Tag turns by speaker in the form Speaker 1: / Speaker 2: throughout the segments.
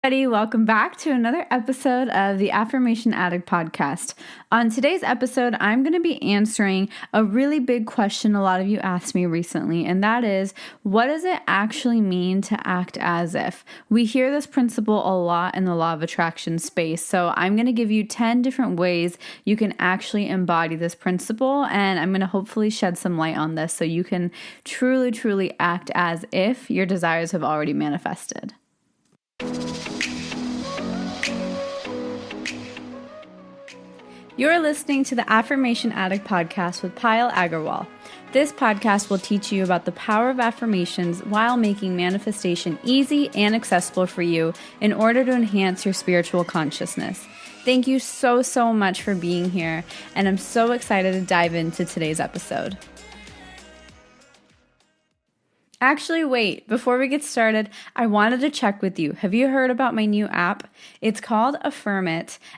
Speaker 1: Everybody, welcome back to another episode of the Affirmation Addict podcast. On today's episode, I'm going to be answering a really big question a lot of you asked me recently, and that is, what does it actually mean to act as if? We hear this principle a lot in the law of attraction space, so I'm going to give you 10 different ways you can actually embody this principle, and I'm going to hopefully shed some light on this so you can truly act as if your desires have already manifested. You're listening to the Affirmation Addict podcast with Payal Agarwal. This podcast will teach you about the power of affirmations while making manifestation easy and accessible for you in order to enhance your spiritual consciousness. Thank you so much for being here, and I'm so excited to dive into today's episode. Actually, wait, before we get started, I wanted to check with you. Have you heard about my new app? It's called Affirm,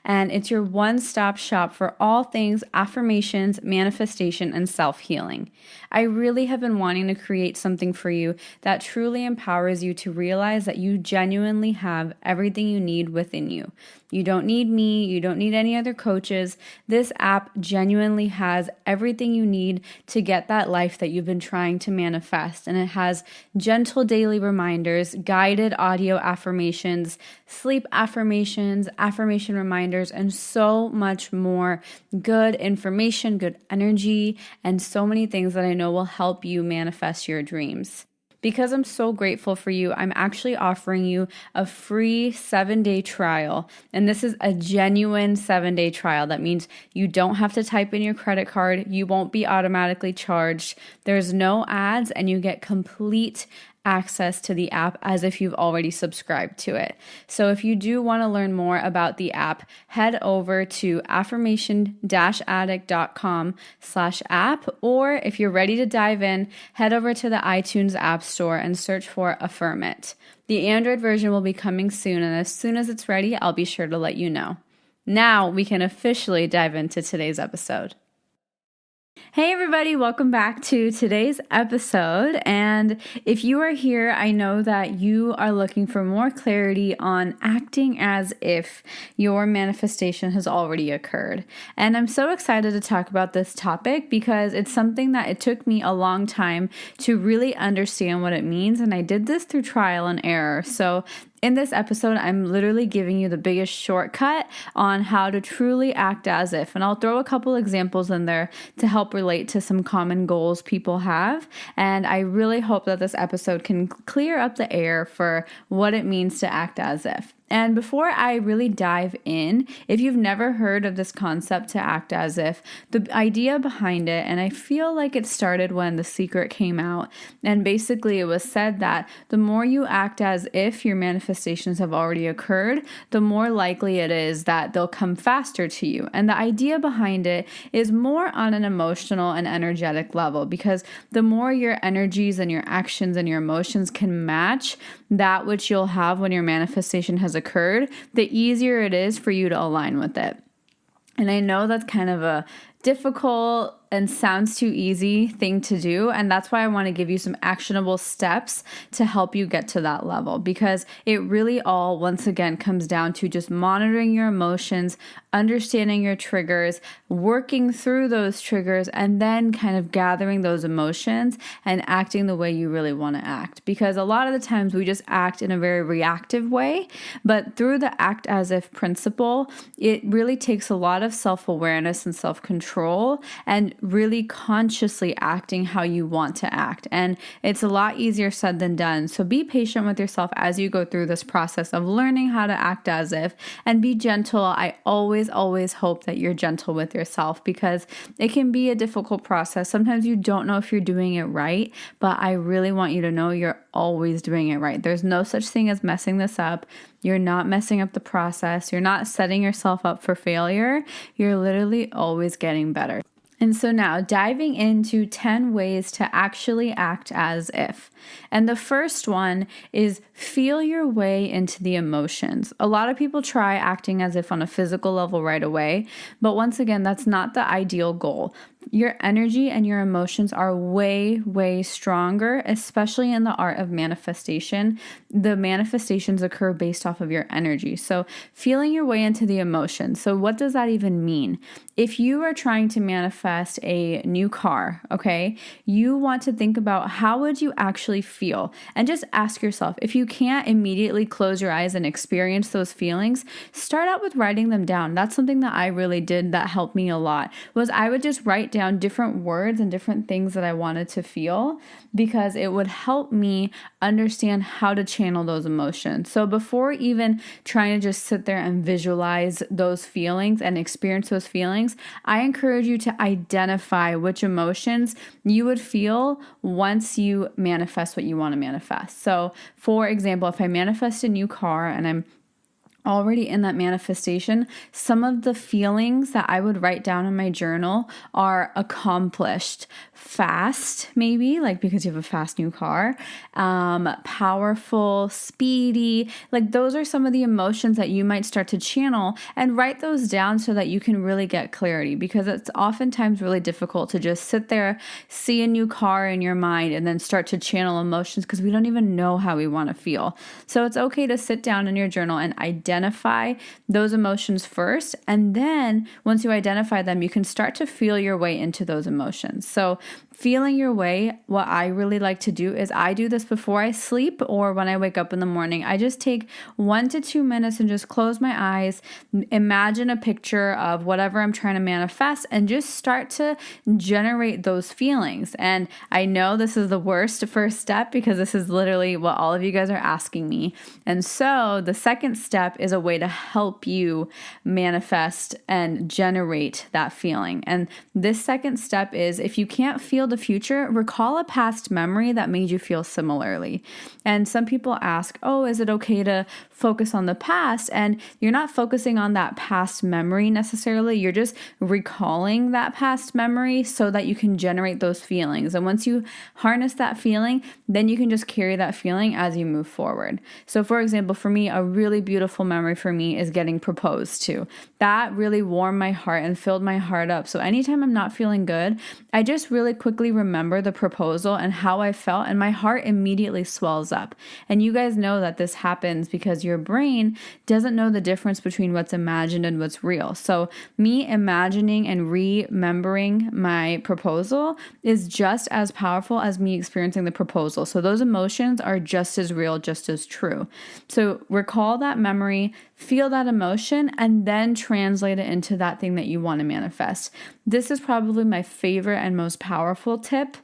Speaker 1: and it's your one-stop shop for all things affirmations, manifestation, and self-healing. I really have been wanting to create something for you that truly empowers you to realize that you genuinely have everything you need within you. You don't need me. You don't need any other coaches. This app genuinely has everything you need to get that life that you've been trying to manifest. And it has gentle daily reminders, guided audio affirmations, sleep affirmations, affirmation reminders, and so much more good information, good energy, and so many things that I know will help you manifest your dreams. Because I'm so grateful for you, I'm actually offering you a free 7-day trial. And this is a genuine 7-day trial. That means you don't have to type in your credit card. You won't be automatically charged. There's no ads, and you get complete access to the app as if you've already subscribed to it. So if you do want to learn more about the app, head over to affirmation-addict.com/app, or if you're ready to dive in, head over to the iTunes App Store and search for Affirm. The Android version will be coming soon, and as soon as it's ready, I'll be sure to let you know. Now we can officially dive into today's episode. Hey everybody, welcome back to today's episode. And if you are here, I know that you are looking for more clarity on acting as if your manifestation has already occurred. And I'm so excited to talk about this topic because it's something that it took me a long time to really understand what it means. And I did this through trial and error. So in this episode, I'm literally giving you the biggest shortcut on how to truly act as if. And I'll throw a couple examples in there to help relate to some common goals people have. And I really hope that this episode can clear up the air for what it means to act as if. And before I really dive in, if you've never heard of this concept to act as if, the idea behind it, and I feel like it started when The Secret came out, and basically it was said that the more you act as if your manifestations have already occurred, the more likely it is that they'll come faster to you. And the idea behind it is more on an emotional and energetic level, because the more your energies and your actions and your emotions can match that which you'll have when your manifestation has occurred, the easier it is for you to align with it. And I know that's kind of a difficult and sounds too easy thing to do. And that's why I want to give you some actionable steps to help you get to that level, because it really all, once again, comes down to just monitoring your emotions, understanding your triggers, working through those triggers, and then kind of gathering those emotions and acting the way you really want to act. Because a lot of the times we just act in a very reactive way, but through the act as if principle, it really takes a lot of self-awareness and self-control and really consciously acting how you want to act. And it's a lot easier said than done. So be patient with yourself as you go through this process of learning how to act as if, and be gentle. I always hope that you're gentle with yourself, because it can be a difficult process. Sometimes you don't know if you're doing it right, but I really want you to know you're always doing it right. There's no such thing as messing this up. You're not messing up the process. You're not setting yourself up for failure. You're literally always getting better. And so now diving into 10 ways to actually act as if. And the first one is feel your way into the emotions. A lot of people try acting as if on a physical level right away, but once again, that's not the ideal goal. your energy and your emotions are way, way stronger, especially in the art of manifestation. The manifestations occur based off of your energy. So feeling your way into the emotions. So what does that even mean? If you are trying to manifest a new car, okay, you want to think about how would you actually feel? And just ask yourself, if you can't immediately close your eyes and experience those feelings, start out with writing them down. That's something that I really did that helped me a lot, was I would just write down different words and different things that I wanted to feel, because it would help me understand how to channel those emotions. So before even trying to just sit there and visualize those feelings and experience those feelings, I encourage you to identify which emotions you would feel once you manifest what you want to manifest. So for example, if I manifest a new car and I'm already in that manifestation, some of the feelings that I would write down in my journal are accomplished, fast, maybe, like because you have a fast new car, powerful, speedy, like those are some of the emotions that you might start to channel, and write those down so that you can really get clarity, because it's oftentimes really difficult to just sit there, see a new car in your mind, and then start to channel emotions because we don't even know how we want to feel. So it's okay to sit down in your journal and identify those emotions first. And then once you identify them, you can start to feel your way into those emotions. So feeling your way, what I really like to do is I do this before I sleep or when I wake up in the morning. I just take 1 to 2 minutes and just close my eyes, imagine a picture of whatever I'm trying to manifest, and just start to generate those feelings. And I know this is the worst first step because this is literally what all of you guys are asking me. And so the second step is a way to help you manifest and generate that feeling. And this second step is, if you can't feel the future, recall a past memory that made you feel similarly. And some people ask, oh, is it okay to focus on the past? And you're not focusing on that past memory necessarily. You're just recalling that past memory so that you can generate those feelings. And once you harness that feeling, then you can just carry that feeling as you move forward. So for example, for me, a really beautiful memory for me is getting proposed to. That really warmed my heart and filled my heart up. So anytime I'm not feeling good, I just really quickly remember the proposal and how I felt, and my heart immediately swells up. And you guys know that this happens because your brain doesn't know the difference between what's imagined and what's real. So me imagining and remembering my proposal is just as powerful as me experiencing the proposal. So those emotions are just as real, just as true. So recall that memory, feel that emotion, and then translate it into that thing that you want to manifest. This is probably my favorite and most powerful tip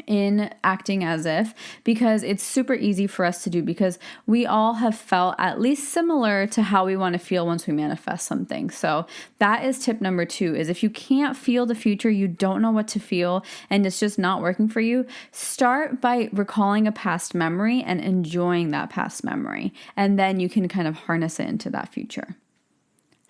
Speaker 1: in acting as if, because it's super easy for us to do, because we all have felt at least similar to how we want to feel once we manifest something. So that is tip number 2, is if you can't feel the future, you don't know what to feel, and it's just not working for you, start by recalling a past memory and enjoying that past memory. And then you can kind of harness it into that future.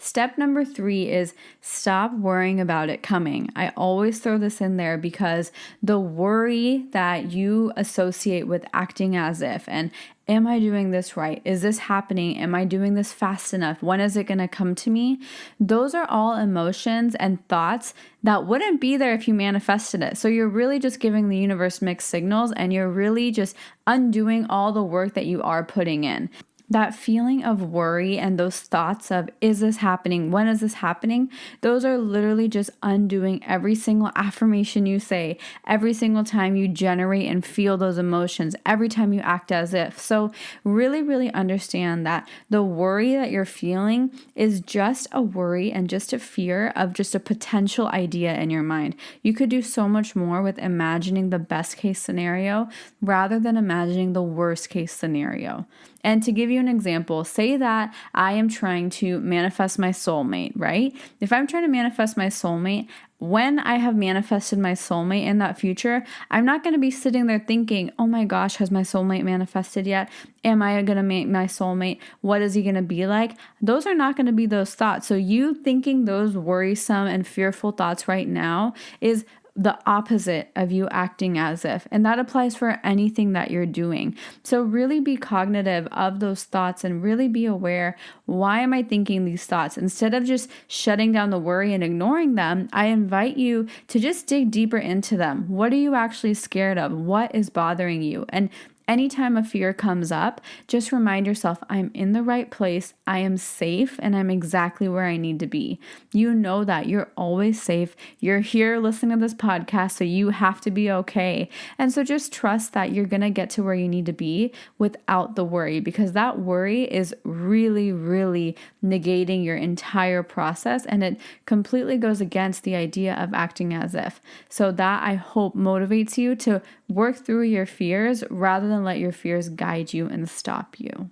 Speaker 1: Step number 3 is stop worrying about it coming. I always throw this in there because the worry that you associate with acting as if, and am I doing this right? Is this happening? Am I doing this fast enough? When is it going to come to me? Those are all emotions and thoughts that wouldn't be there if you manifested it. So you're really just giving the universe mixed signals, and you're really just undoing all the work that you are putting in. That feeling of worry and those thoughts of, is this happening? When is this happening? Those are literally just undoing every single affirmation you say, every single time you generate and feel those emotions, every time you act as if. So really, really understand that the worry that you're feeling is just a worry and just a fear of just a potential idea in your mind. You could do so much more with imagining the best case scenario rather than imagining the worst case scenario. And to give you an example, say that I am trying to manifest my soulmate, right? If I'm trying to manifest my soulmate, when I have manifested my soulmate in that future, I'm not going to be sitting there thinking, oh my gosh, has my soulmate manifested yet? Am I going to meet my soulmate? What is he going to be like? Those are not going to be those thoughts. So you thinking those worrisome and fearful thoughts right now is the opposite of you acting as if. And that applies for anything that you're doing. So really be cognitive of those thoughts and really be aware, why am I thinking these thoughts? Instead of just shutting down the worry and ignoring them, I invite you to just dig deeper into them. What are you actually scared of? What is bothering you? And anytime a fear comes up, just remind yourself, I'm in the right place, I am safe, and I'm exactly where I need to be. You know that. You're always safe. You're here listening to this podcast, so you have to be okay. And so just trust that you're going to get to where you need to be without the worry, because that worry is really, really negating your entire process, and it completely goes against the idea of acting as if. So that, I hope, motivates you to work through your fears rather than let your fears guide you and stop you.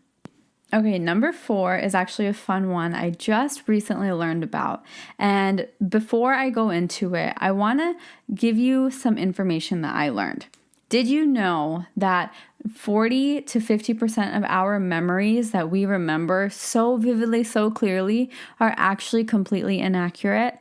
Speaker 1: Okay, number 4 is actually a fun one I just recently learned about. And before I go into it, I want to give you some information that I learned. Did you know that 40 to 50% of our memories that we remember so vividly, so clearly, are actually completely inaccurate?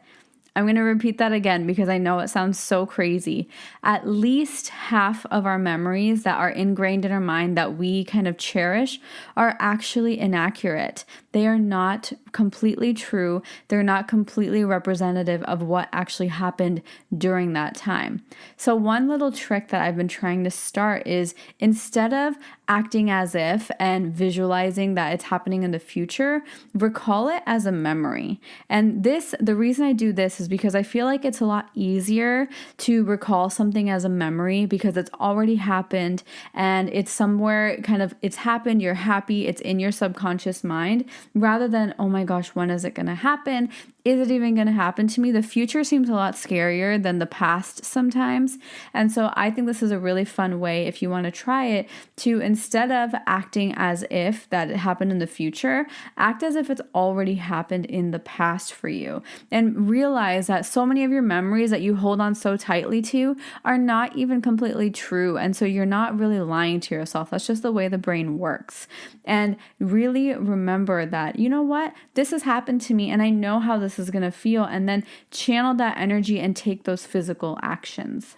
Speaker 1: I'm going to repeat that again because I know it sounds so crazy. At least half of our memories that are ingrained in our mind that we kind of cherish are actually inaccurate. They are not completely true. They're not completely representative of what actually happened during that time. So one little trick that I've been trying to start is, instead of acting as if and visualizing that it's happening in the future, recall it as a memory. And the reason I do this is because I feel like it's a lot easier to recall something as a memory because it's already happened and it's somewhere it's happened, you're happy, it's in your subconscious mind, rather than, oh my gosh, when is it going to happen? Is it even going to happen to me? The future seems a lot scarier than the past sometimes. And so I think this is a really fun way, if you want to try it, to, instead of acting as if that it happened in the future, act as if it's already happened in the past for you. And realize that so many of your memories that you hold on so tightly to are not even completely true. And so you're not really lying to yourself. That's just the way the brain works. And really remember that, you know what? This has happened to me and I know how this is going to feel, and then channel that energy and take those physical actions.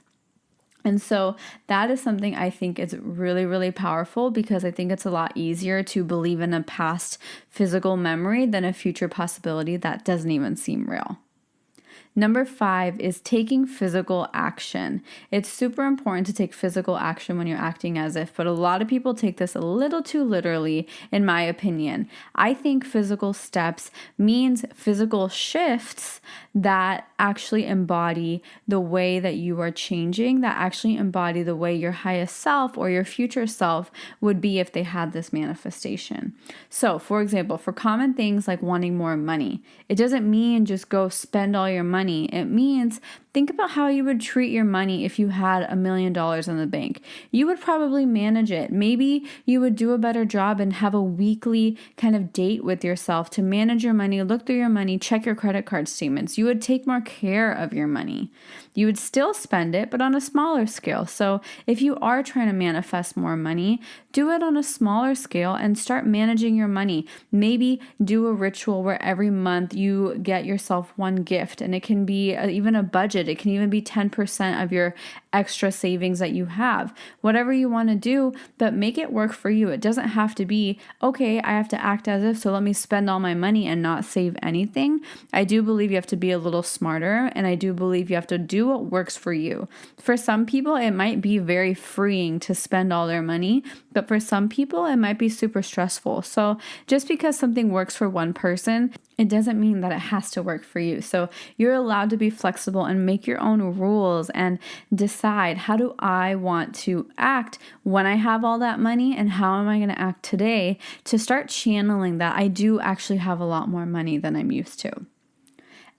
Speaker 1: And so that is something I think is really, really powerful, because I think it's a lot easier to believe in a past physical memory than a future possibility that doesn't even seem real. Number 5 is taking physical action. It's super important to take physical action when you're acting as if, but a lot of people take this a little too literally, in my opinion. I think physical steps means physical shifts that actually embody the way that you are changing, that actually embody the way your highest self or your future self would be if they had this manifestation. So, for example, for common things like wanting more money, it doesn't mean just go spend all your money. It means think about how you would treat your money if you had $1 million in the bank. You would probably manage it. Maybe you would do a better job and have a weekly kind of date with yourself to manage your money, look through your money, check your credit card statements. You would take more care of your money. You would still spend it, but on a smaller scale. So if you are trying to manifest more money, do it on a smaller scale and start managing your money. Maybe do a ritual where every month you get yourself one gift, and it can be even a budget. It can even be 10% of your extra savings that you have. Whatever you want to do, but make it work for you. It doesn't have to be, okay, I have to act as if, so let me spend all my money and not save anything. I do believe you have to be a little smarter, and I do believe you have to do what works for you. For some people, it might be very freeing to spend all their money, but for some people, it might be super stressful. So just because something works for one person, it doesn't mean that it has to work for you. So you're allowed to be flexible and make your own rules and decide, how do I want to act when I have all that money, and how am I going to act today to start channeling that I do actually have a lot more money than I'm used to.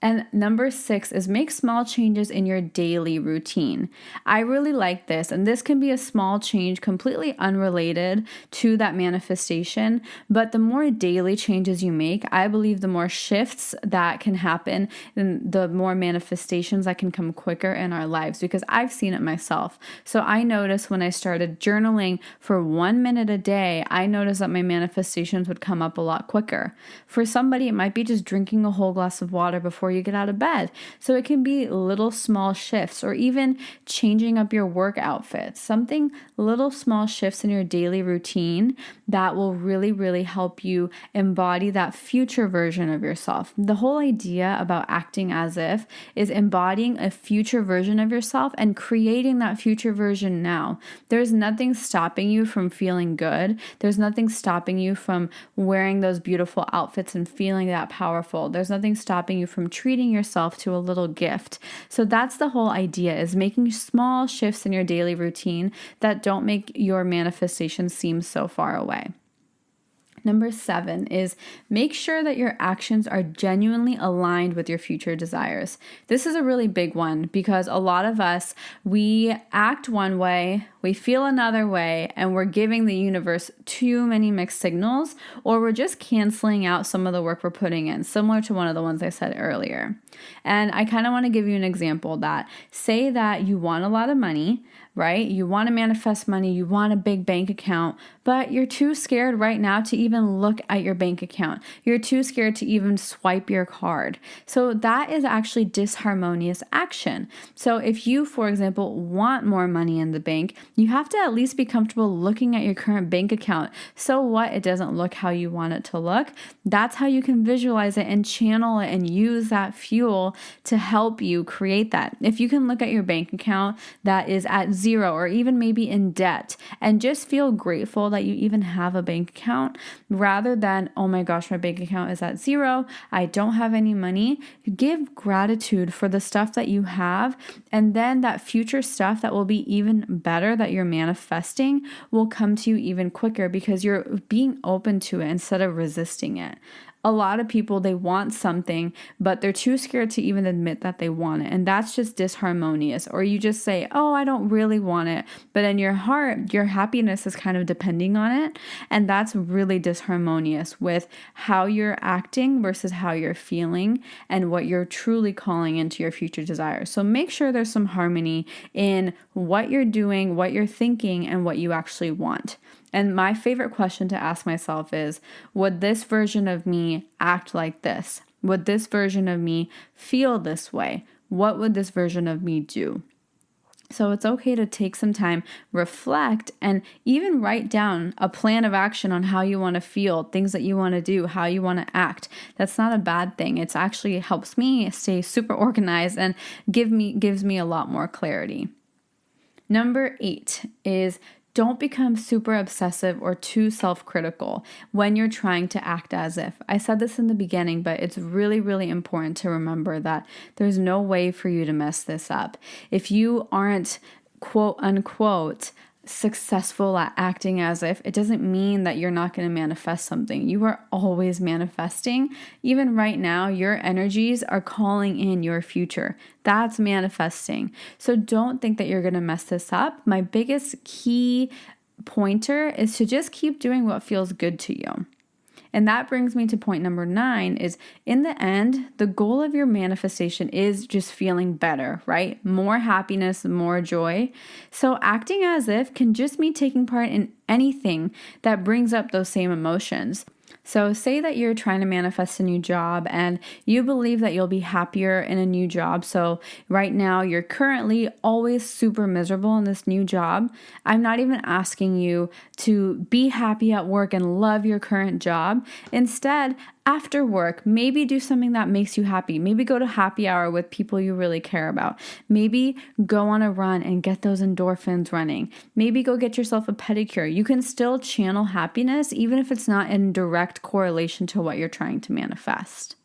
Speaker 1: And number 6 is make small changes in your daily routine. I really like this, and this can be a small change completely unrelated to that manifestation, but the more daily changes you make, I believe the more shifts that can happen and the more manifestations that can come quicker in our lives, because I've seen it myself. So I noticed when I started journaling for 1 minute a day, I noticed that my manifestations would come up a lot quicker. For somebody, it might be just drinking a whole glass of water before before you get out of bed. So it can be little small shifts, or even changing up your work outfits, something little small shifts in your daily routine that will really, really help you embody that future version of yourself. The whole idea about acting as if is embodying a future version of yourself and creating that future version now. There's nothing stopping you from feeling good. There's nothing stopping you from wearing those beautiful outfits and feeling that powerful. There's nothing stopping you from treating yourself to a little gift. So that's the whole idea, is making small shifts in your daily routine that don't make your manifestation seem so far away. Number 7 is make sure that your actions are genuinely aligned with your future desires. This is a really big one because a lot of us, we act one way, we feel another way, and we're giving the universe too many mixed signals, or we're just canceling out some of the work we're putting in, similar to one of the ones I said earlier. And I kind of want to give you an example that, say that you want a lot of money, right? You want to manifest money, you want a big bank account, but you're too scared right now to even look at your bank account. You're too scared to even swipe your card. So that is actually disharmonious action. So if you, for example, want more money in the bank, you have to at least be comfortable looking at your current bank account. So what? It doesn't look how you want it to look. That's how you can visualize it and channel it and use that fuel to help you create that. If you can look at your bank account that is at zero or even maybe in debt and just feel grateful that you even have a bank account, rather than, oh my gosh, my bank account is at zero, I don't have any money, give gratitude for the stuff that you have, and then that future stuff that will be even better that you're manifesting will come to you even quicker because you're being open to it instead of resisting it. A lot of people, they want something, but they're too scared to even admit that they want it. And that's just disharmonious. Or you just say, oh, I don't really want it. But in your heart, your happiness is kind of depending on it. And that's really disharmonious with how you're acting versus how you're feeling and what you're truly calling into your future desires. So make sure there's some harmony in what you're doing, what you're thinking, and what you actually want. And my favorite question to ask myself is, would this version of me act like this? Would this version of me feel this way? What would this version of me do? So it's okay to take some time, reflect, and even write down a plan of action on how you want to feel, things that you want to do, how you want to act. That's not a bad thing. It actually helps me stay super organized and gives me a lot more clarity. Number 8 is don't become super obsessive or too self-critical when you're trying to act as if. I said this in the beginning, but it's really, really important to remember that there's no way for you to mess this up. If you aren't, quote unquote, successful at acting as if, it doesn't mean that you're not going to manifest something. You are always manifesting. Even right now, your energies are calling in your future. That's manifesting. So don't think that you're going to mess this up. My biggest key pointer is to just keep doing what feels good to you. And that brings me to point number 9 is, in the end, the goal of your manifestation is just feeling better, right? More happiness, more joy. So acting as if can just mean taking part in anything that brings up those same emotions. So say that you're trying to manifest a new job and you believe that you'll be happier in a new job. So right now you're currently always super miserable in this new job. I'm not even asking you to be happy at work and love your current job. Instead, after work, maybe do something that makes you happy. Maybe go to happy hour with people you really care about. Maybe go on a run and get those endorphins running. Maybe go get yourself a pedicure. You can still channel happiness even if it's not in direct correlation to what you're trying to manifest.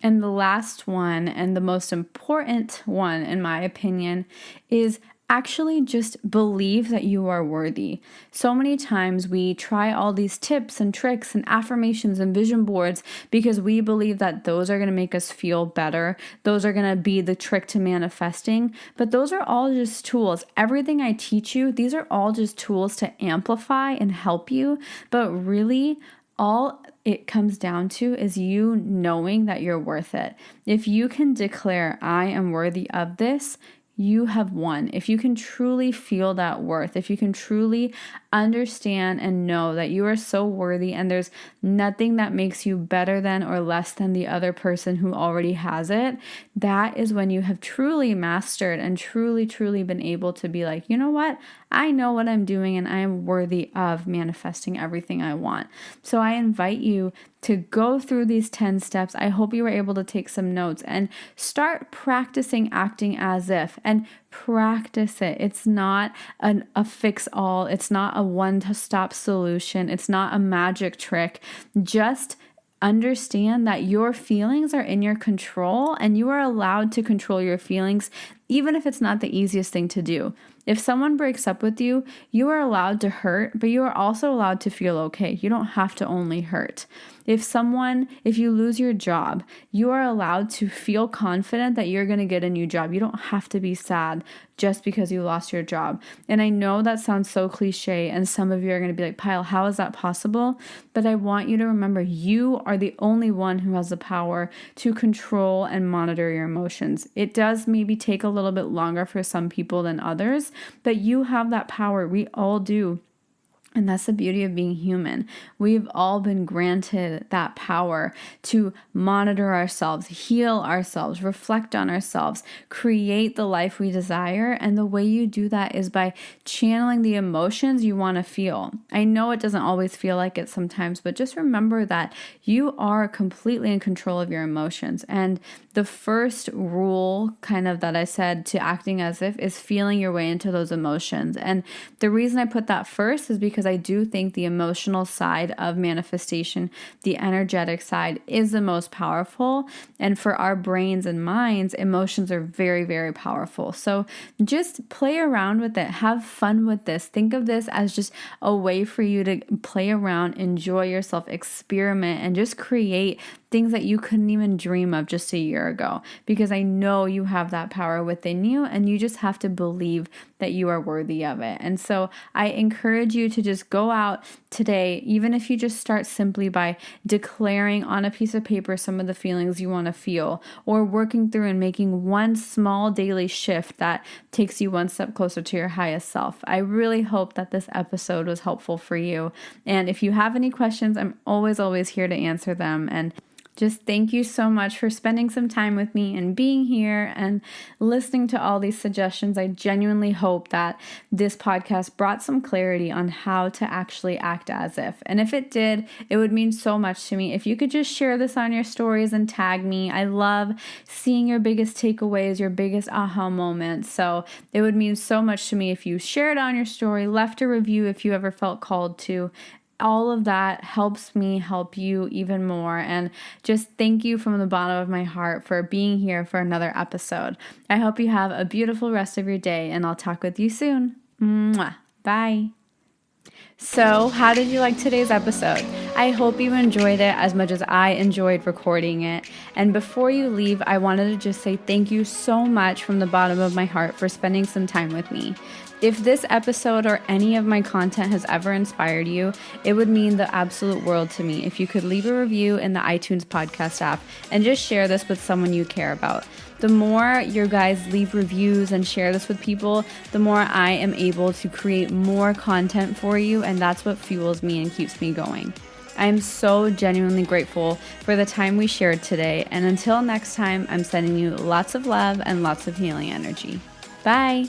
Speaker 1: And the last one, and the most important one in my opinion, is actually just believe that you are worthy. So many times we try all these tips and tricks and affirmations and vision boards because we believe that those are going to make us feel better. Those are going to be the trick to manifesting. But those are all just tools. Everything I teach you, these are all just tools to amplify and help you. But really, all it comes down to is you knowing that you're worth it. If you can declare, I am worthy of this, you have won. If you can truly feel that worth, if you can truly understand and know that you are so worthy and there's nothing that makes you better than or less than the other person who already has it, that is when you have truly mastered and truly, truly been able to be like, you know what? I know what I'm doing and I am worthy of manifesting everything I want. So I invite you to go through these 10 steps. I hope you were able to take some notes and start practicing acting as if, and practice it. It's not a fix all. It's not a one-stop solution. It's not a magic trick. Just understand that your feelings are in your control and you are allowed to control your feelings, even if it's not the easiest thing to do. If someone breaks up with you, you are allowed to hurt, but you are also allowed to feel okay. You don't have to only hurt. If you lose your job, you are allowed to feel confident that you're going to get a new job. You don't have to be sad just because you lost your job. And I know that sounds so cliche, and some of you are going to be like, Pyle, how is that possible? But I want you to remember you are the only one who has the power to control and monitor your emotions. It does maybe take a little bit longer for some people than others, but you have that power. We all do. And that's the beauty of being human. We've all been granted that power to monitor ourselves, heal ourselves, reflect on ourselves, create the life we desire. And the way you do that is by channeling the emotions you want to feel. I know it doesn't always feel like it sometimes, but just remember that you are completely in control of your emotions. And the first rule kind of that I said to acting as if is feeling your way into those emotions. And the reason I put that first is because I do think the emotional side of manifestation, the energetic side, is the most powerful. And for our brains and minds, emotions are very, very powerful. So just play around with it. Have fun with this. Think of this as just a way for you to play around, enjoy yourself, experiment, and just create things that you couldn't even dream of just a year ago, because I know you have that power within you and you just have to believe that you are worthy of it. And so I encourage you to just go out today, even if you just start simply by declaring on a piece of paper some of the feelings you want to feel, or working through and making one small daily shift that takes you one step closer to your highest self. I really hope that this episode was helpful for you. And if you have any questions, I'm always here to answer them. And just thank you so much for spending some time with me and being here and listening to all these suggestions. I genuinely hope that this podcast brought some clarity on how to actually act as if. And if it did, it would mean so much to me if you could just share this on your stories and tag me. I love seeing your biggest takeaways, your biggest aha moments. So it would mean so much to me if you shared on your story, left a review if you ever felt called to. All of that helps me help you even more. And just thank you from the bottom of my heart for being here for another episode. I hope you have a beautiful rest of your day, and I'll talk with you soon. Mwah. Bye. So, how did you like today's episode? I hope you enjoyed it as much as I enjoyed recording it. And before you leave, I wanted to just say thank you so much from the bottom of my heart for spending some time with me. If this episode or any of my content has ever inspired you, it would mean the absolute world to me if you could leave a review in the iTunes podcast app and just share this with someone you care about. The more you guys leave reviews and share this with people, the more I am able to create more content for you, and that's what fuels me and keeps me going. I am so genuinely grateful for the time we shared today, and until next time, I'm sending you lots of love and lots of healing energy. Bye!